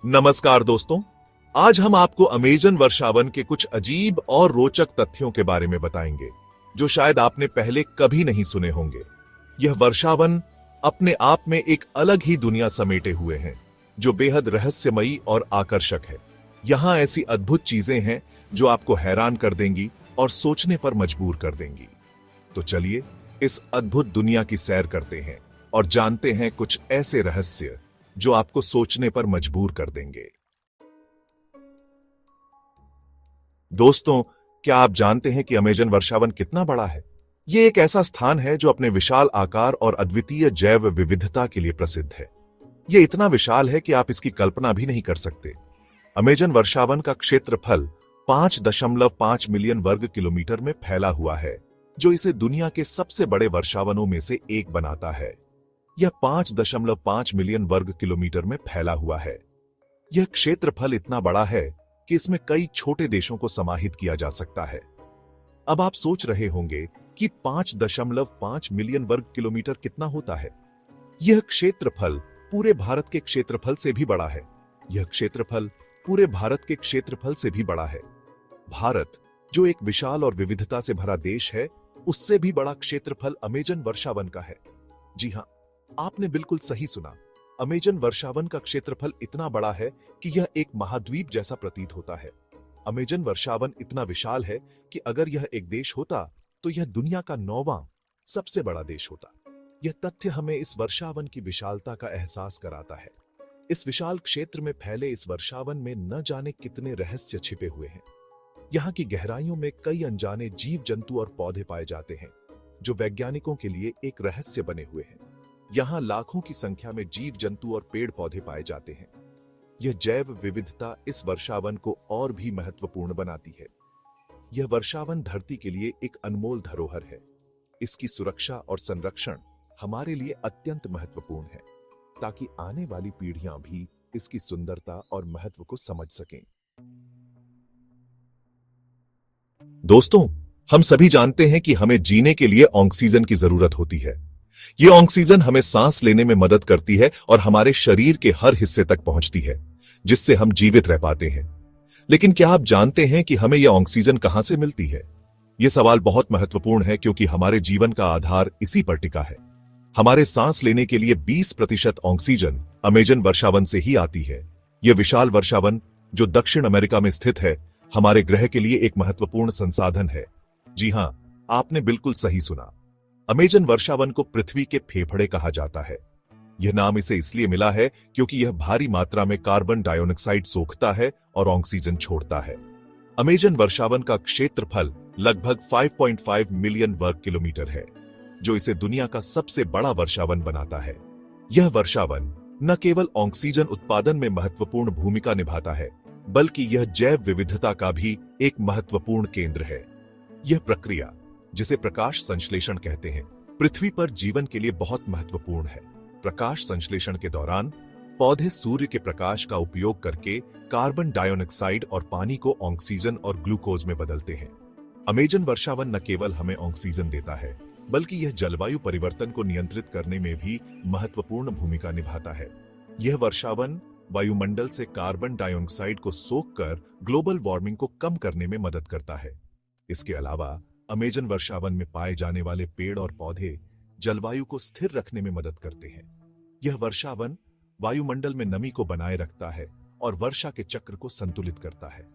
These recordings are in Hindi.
नमस्कार दोस्तों। आज हम आपको अमेजन वर्षावन के कुछ अजीब और रोचक तथ्यों के बारे में बताएंगे जो शायद आपने पहले कभी नहीं सुने होंगे। यह वर्षावन अपने आप में एक अलग ही दुनिया समेटे हुए हैं जो बेहद रहस्यमयी और आकर्षक है। यहां ऐसी अद्भुत चीजें हैं जो आपको हैरान कर देंगी और सोचने पर मजबूर कर देंगी। तो चलिए इस अद्भुत दुनिया की सैर करते हैं और जानते हैं कुछ ऐसे रहस्य जो आपको सोचने पर मजबूर कर देंगे। दोस्तों, क्या आप जानते हैं कि अमेजन वर्षावन कितना बड़ा है? यह एक ऐसा स्थान है जो अपने विशाल आकार और अद्वितीय जैव विविधता के लिए प्रसिद्ध है। यह इतना विशाल है कि आप इसकी कल्पना भी नहीं कर सकते। अमेजन वर्षावन का क्षेत्रफल 5.5 मिलियन वर्ग किलोमीटर में फैला हुआ है, जो इसे दुनिया के सबसे बड़े वर्षावनों में से एक बनाता है। यह 5.5 मिलियन वर्ग किलोमीटर में फैला हुआ है। यह क्षेत्रफल इतना बड़ा है कि इसमें कई छोटे देशों को समाहित किया जा सकता है। अब आप सोच रहे होंगे कि 5.5 मिलियन वर्ग किलोमीटर कितना होता है। यह क्षेत्रफल पूरे भारत के क्षेत्रफल से भी बड़ा है। यह क्षेत्रफल पूरे भारत के क्षेत्रफल से भी बड़ा है। भारत, जो एक विशाल और विविधता से भरा देश है, उससे भी बड़ा क्षेत्रफल अमेजन वर्षावन का है। जी हां, आपने बिल्कुल सही सुना। अमेजन वर्षावन का क्षेत्रफल इतना बड़ा है कि यह एक महाद्वीप जैसा प्रतीत होता है। अमेजन वर्षावन इतना विशाल है कि अगर यह एक देश होता तो यह दुनिया का 9वां सबसे बड़ा देश होता। यह तथ्य हमें इस वर्षावन की विशालता का एहसास कराता है। इस विशाल क्षेत्र में फैले इस वर्षावन में न जाने कितने रहस्य छिपे हुए हैं। यहाँ की गहराइयों में कई अनजाने जीव जंतु और पौधे पाए जाते हैं जो वैज्ञानिकों के लिए एक रहस्य बने हुए हैं। यहाँ लाखों की संख्या में जीव जंतु और पेड़ पौधे पाए जाते हैं। यह जैव विविधता इस वर्षावन को और भी महत्वपूर्ण बनाती है। यह वर्षावन धरती के लिए एक अनमोल धरोहर है। इसकी सुरक्षा और संरक्षण हमारे लिए अत्यंत महत्वपूर्ण है, ताकि आने वाली पीढ़ियां भी इसकी सुंदरता और महत्व को समझ सकें। दोस्तों, हम सभी जानते हैं कि हमें जीने के लिए ऑक्सीजन की जरूरत होती है। यह ऑक्सीजन हमें सांस लेने में मदद करती है और हमारे शरीर के हर हिस्से तक पहुंचती है, जिससे हम जीवित रह पाते हैं। लेकिन क्या आप जानते हैं कि हमें यह ऑक्सीजन कहां से मिलती है? यह सवाल बहुत महत्वपूर्ण है क्योंकि हमारे जीवन का आधार इसी पर टिका है। हमारे सांस लेने के लिए 20% ऑक्सीजन अमेजन वर्षावन से ही आती है। यह विशाल वर्षावन, जो दक्षिण अमेरिका में स्थित है, हमारे ग्रह के लिए एक महत्वपूर्ण संसाधन है। जी हां, आपने बिल्कुल सही सुना। अमेजन वर्षावन को पृथ्वी के फेफड़े कहा जाता है। यह नाम इसे इसलिए मिला है क्योंकि यह भारी मात्रा में कार्बन डाइऑक्साइड सोखता है और ऑक्सीजन छोड़ता है। अमेजन वर्षावन का क्षेत्रफल लगभग 5.5 मिलियन वर्ग किलोमीटर है, जो इसे दुनिया का सबसे बड़ा वर्षावन बनाता है। यह वर्षावन न केवल ऑक्सीजन उत्पादन में महत्वपूर्ण भूमिका निभाता है, बल्कि यह जैव विविधता का भी एक महत्वपूर्ण केंद्र है। यह प्रक्रिया, जिसे प्रकाश संश्लेषण कहते हैं, पृथ्वी पर जीवन के लिए बहुत महत्वपूर्ण है। प्रकाश संश्लेषण के दौरान पौधे सूर्य के प्रकाश का उपयोग करके कार्बन डाइऑक्साइड और पानी को ऑक्सीजन और ग्लूकोज में बदलते हैं। अमेजन वर्षावन न केवल हमें ऑक्सीजन देता है, बल्कि यह जलवायु परिवर्तन को नियंत्रित करने में भी महत्वपूर्ण भूमिका निभाता है। यह वर्षावन वायुमंडल से कार्बन डाइऑक्साइड को सोखकर ग्लोबल वार्मिंग को कम करने में मदद करता है। इसके अलावा अमेजन वर्षावन में पाए जाने वाले पेड़ और पौधे जलवायु को स्थिर रखने में मदद करते हैं। यह वर्षावन वायुमंडल में नमी को बनाए रखता है और वर्षा के चक्र को संतुलित करता है।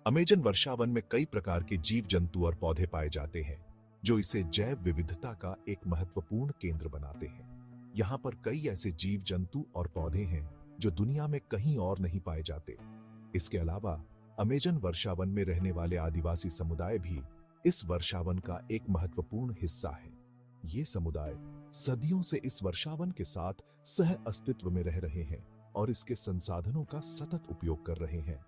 अमेजन वर्षावन में कई प्रकार के जीव जंतु और पौधे पाए जाते हैं, जो इसे जैव विविधता का एक महत्वपूर्ण केंद्र बनाते हैं। यहाँ पर कई ऐसे जीव जंतु और पौधे हैं जो दुनिया में कहीं और नहीं पाए जाते। इसके अलावा अमेजन वर्षावन में रहने वाले आदिवासी समुदाय भी इस वर्षावन का एक महत्वपूर्ण हिस्सा है। ये समुदाय सदियों से इस वर्षावन के साथ सह अस्तित्व में रह रहे हैं और इसके संसाधनों का सतत उपयोग कर रहे हैं।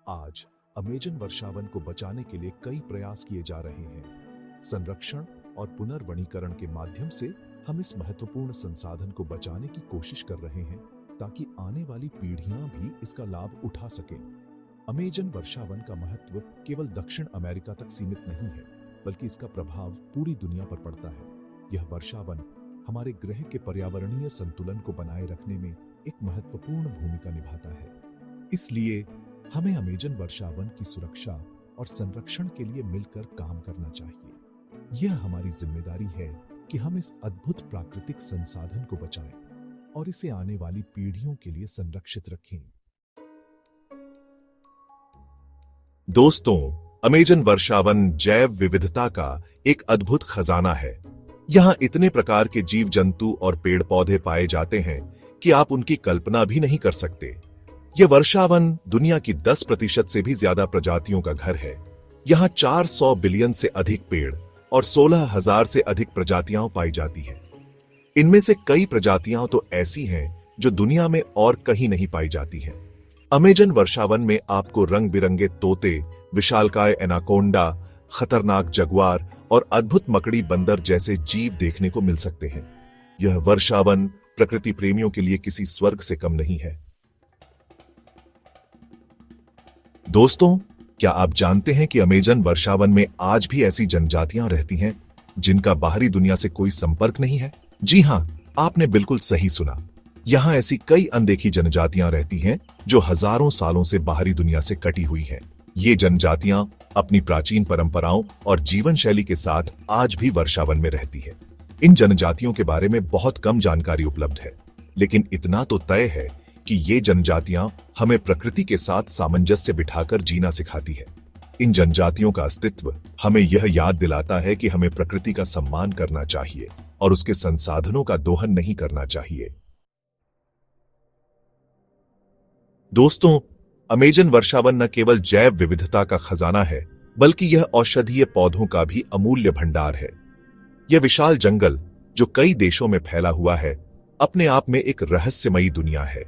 आज अमेजन वर्षावन को बचाने के लिए कई प्रयास किए जा रहे हैं। संरक्षण और पुनर्वनीकरण के माध्यम से हम इस महत्वपूर्ण संसाधन को बचाने की कोशिश कर रहे हैं, ताकि आने वाली पीढ़ियां भी इसका लाभ उठा सकें। अमेजन वर्षावन का महत्व केवल दक्षिण अमेरिका तक सीमित नहीं है, बल्कि इसका प्रभाव पूरी दुनिया पर पड़ता है। यह वर्षावन हमारे ग्रह के पर्यावरणीय संतुलन को बनाए रखने में एक महत्वपूर्ण भूमिका निभाता है। इसलिए हमें अमेजन वर्षावन की सुरक्षा और संरक्षण के लिए मिलकर काम करना चाहिए। यह हमारी जिम्मेदारी है कि हम इस अद्भुत प्राकृतिक संसाधन को बचाएं और इसे आने वाली पीढ़ियों के लिए संरक्षित रखें। दोस्तों, अमेजन वर्षावन जैव विविधता का एक अद्भुत खजाना है। यहां इतने प्रकार के जीव जंतु और पेड़ पौधे पाए जाते हैं कि आप उनकी कल्पना भी नहीं कर सकते। यह वर्षावन दुनिया की 10% से भी ज्यादा प्रजातियों का घर है। यहां 400 बिलियन से अधिक पेड़ और 16,000 से अधिक प्रजातियां पाई जाती हैं। इनमें से कई प्रजातियां तो ऐसी हैं जो दुनिया में और कहीं नहीं पाई जाती हैं। अमेजन वर्षावन में आपको रंग बिरंगे तोते, विशालकाय एनाकोंडा, खतरनाक जगुआर और अद्भुत मकड़ी बंदर जैसे जीव देखने को मिल सकते हैं। यह वर्षावन प्रकृति प्रेमियों के लिए किसी स्वर्ग से कम नहीं है। दोस्तों, क्या आप जानते हैं कि अमेजन वर्षावन में आज भी ऐसी जनजातियां रहती हैं जिनका बाहरी दुनिया से कोई संपर्क नहीं है? जी हां, आपने बिल्कुल सही सुना। यहां ऐसी कई अनदेखी जनजातियां रहती हैं जो हजारों सालों से बाहरी दुनिया से कटी हुई हैं। ये जनजातियां अपनी प्राचीन परंपराओं और जीवन शैली के साथ आज भी वर्षावन में रहती है। इन जनजातियों के बारे में बहुत कम जानकारी उपलब्ध है, लेकिन इतना तो तय है कि ये जनजातियां हमें प्रकृति के साथ सामंजस्य बिठाकर जीना सिखाती है। इन जनजातियों का अस्तित्व हमें यह याद दिलाता है कि हमें प्रकृति का सम्मान करना चाहिए और उसके संसाधनों का दोहन नहीं करना चाहिए। दोस्तों, अमेजन वर्षावन न केवल जैव विविधता का खजाना है, बल्कि यह औषधीय पौधों का भी अमूल्य भंडार है। यह विशाल जंगल जो कई देशों में फैला हुआ है, अपने आप में एक रहस्यमयी दुनिया है।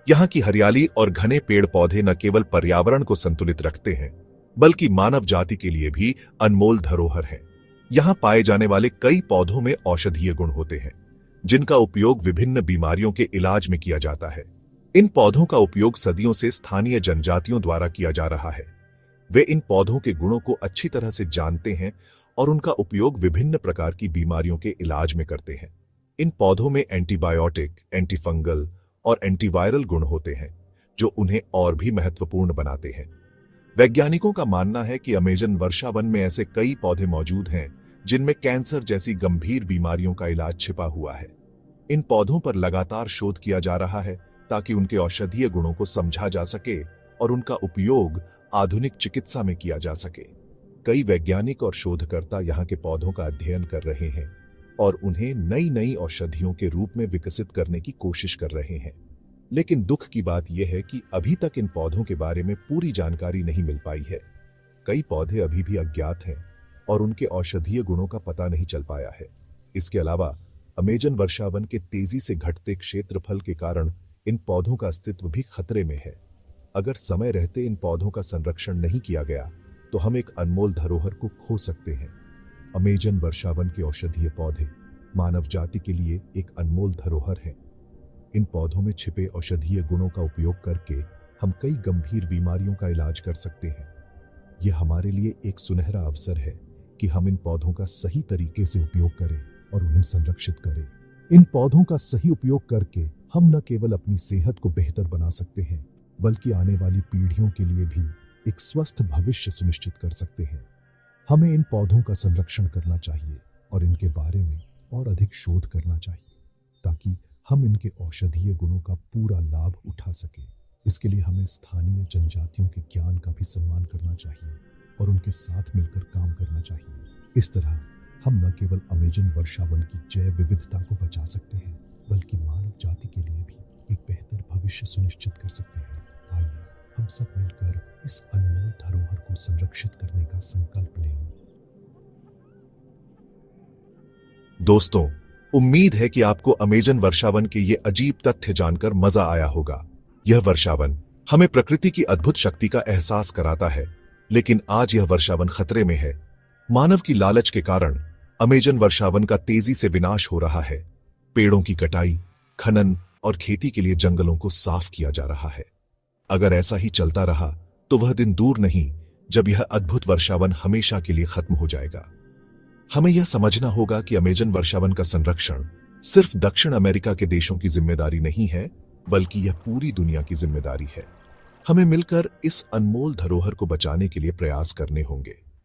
यहाँ की हरियाली और घने पेड़ पौधे न केवल पर्यावरण को संतुलित रखते हैं, बल्कि मानव जाति के लिए भी अनमोल धरोहर है। यहाँ पाए जाने वाले कई पौधों में औषधीय गुण होते हैं, जिनका उपयोग विभिन्न बीमारियों के इलाज में किया जाता है। इन पौधों का उपयोग सदियों से स्थानीय जनजातियों द्वारा किया जा रहा है। वे इन पौधों के गुणों को अच्छी तरह से जानते हैं और उनका उपयोग विभिन्न प्रकार की बीमारियों के इलाज में करते हैं। इन पौधों में एंटीबायोटिक, एंटीफंगल और एंटीवायरल गुण होते हैं, जो उन्हें और भी महत्वपूर्ण बनाते हैं। वैज्ञानिकों का मानना है कि अमेजन वर्षावन में ऐसे कई पौधे मौजूद हैं जिनमें कैंसर जैसी गंभीर बीमारियों का इलाज छिपा हुआ है। इन पौधों पर लगातार शोध किया जा रहा है ताकि उनके औषधीय गुणों को समझा जा सके और उनका उपयोग आधुनिक चिकित्सा में किया जा सके। कई वैज्ञानिक और शोधकर्ता यहाँ के पौधों का अध्ययन कर रहे हैं और उन्हें नई नई औषधियों के रूप में विकसित करने की कोशिश कर रहे हैं। लेकिन दुख की बात यह है कि अभी तक इन पौधों के बारे में पूरी जानकारी नहीं मिल पाई है। कई पौधे अभी भी अज्ञात हैं और उनके औषधीय गुणों का पता नहीं चल पाया है। इसके अलावा अमेजन वर्षावन के तेजी से घटते क्षेत्रफल के कारण इन पौधों का अस्तित्व भी खतरे में है। अगर समय रहते इन पौधों का संरक्षण नहीं किया गया तो हम एक अनमोल धरोहर को खो सकते हैं। अमेजन वर्षावन के औषधीय पौधे मानव जाति के लिए एक अनमोल धरोहर है। इन पौधों में छिपे औषधीय गुणों का उपयोग करके हम कई गंभीर बीमारियों का इलाज कर सकते हैं। यह हमारे लिए एक सुनहरा अवसर है कि हम इन पौधों का सही तरीके से उपयोग करें और उन्हें संरक्षित करें। इन पौधों का सही उपयोग करके हम न केवल अपनी सेहत को बेहतर बना सकते हैं, बल्कि आने वाली पीढ़ियों के लिए भी एक स्वस्थ भविष्य सुनिश्चित कर सकते हैं। हमें इन पौधों का संरक्षण करना चाहिए और इनके बारे में और अधिक शोध करना चाहिए ताकि हम इनके औषधीय गुणों का पूरा लाभ उठा सकें। इसके लिए हमें स्थानीय जनजातियों के ज्ञान का भी सम्मान करना चाहिए और उनके साथ मिलकर काम करना चाहिए। इस तरह हम न केवल अमेजन वर्षावन की जैव विविधता को बचा सकते हैं, बल्कि मानव जाति के लिए भी एक बेहतर भविष्य सुनिश्चित कर सकते हैं। आइए हम सब मिलकर इस अनमोल धरोहर को संरक्षित करने का संकल्प लें। दोस्तों, उम्मीद है कि आपको अमेजन वर्षावन के ये अजीब तथ्य जानकर मजा आया होगा। यह वर्षावन हमें प्रकृति की अद्भुत शक्ति का एहसास कराता है, लेकिन आज यह वर्षावन खतरे में है। मानव की लालच के कारण अमेजन वर्षावन का तेजी से विनाश हो रहा है। पेड़ों की कटाई, खनन और खेती के लिए जंगलों को साफ किया जा रहा है। अगर ऐसा ही चलता रहा तो वह दिन दूर नहीं जब यह अद्भुत वर्षावन हमेशा के लिए खत्म हो जाएगा। हमें यह समझना होगा कि अमेजन वर्षावन का संरक्षण सिर्फ दक्षिण अमेरिका के देशों की जिम्मेदारी नहीं है, बल्कि यह पूरी दुनिया की जिम्मेदारी है। हमें मिलकर इस अनमोल धरोहर को बचाने के लिए प्रयास करने होंगे।